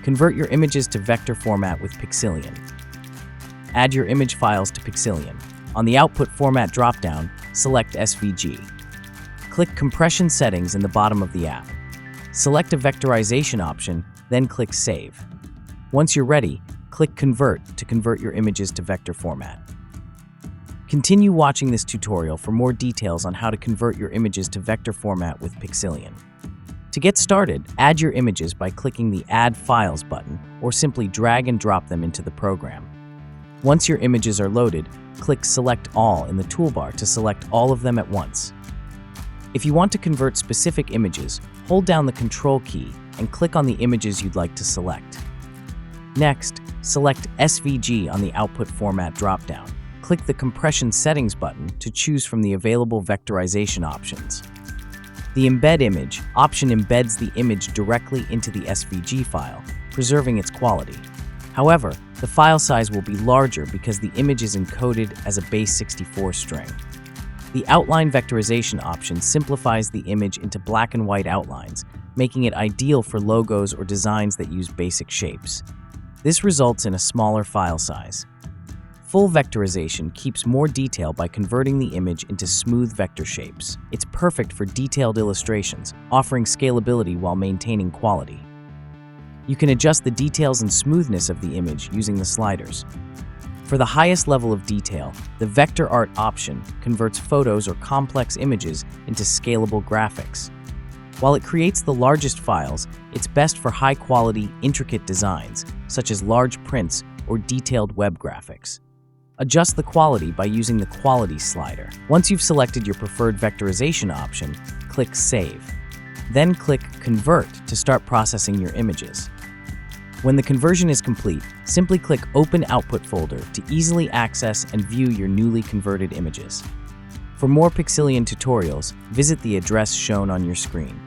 Convert your images to vector format with Pixillion. Add your image files to Pixillion. On the Output Format dropdown, select SVG. Click Compression Settings in the bottom of the app. Select a vectorization option, then click Save. Once you're ready, click Convert to convert your images to vector format. Continue watching this tutorial for more details on how to convert your images to vector format with Pixillion. To get started, add your images by clicking the Add Files button or simply drag and drop them into the program. Once your images are loaded, click Select All in the toolbar to select all of them at once. If you want to convert specific images, hold down the Ctrl key and click on the images you'd like to select. Next, select SVG on the Output Format dropdown. Click the Compression Settings button to choose from the available vectorization options. The Embed Image option embeds the image directly into the SVG file, preserving its quality. However, the file size will be larger because the image is encoded as a base 64 string. The Outline Vectorization option simplifies the image into black and white outlines, making it ideal for logos or designs that use basic shapes. This results in a smaller file size. Full vectorization keeps more detail by converting the image into smooth vector shapes. It's perfect for detailed illustrations, offering scalability while maintaining quality. You can adjust the details and smoothness of the image using the sliders. For the highest level of detail, the Vector Art option converts photos or complex images into scalable graphics. While it creates the largest files, it's best for high-quality, intricate designs, such as large prints or detailed web graphics. Adjust the quality by using the Quality slider. Once you've selected your preferred vectorization option, click Save. Then click Convert to start processing your images. When the conversion is complete, simply click Open Output folder to easily access and view your newly converted images. For more Pixillion tutorials, visit the address shown on your screen.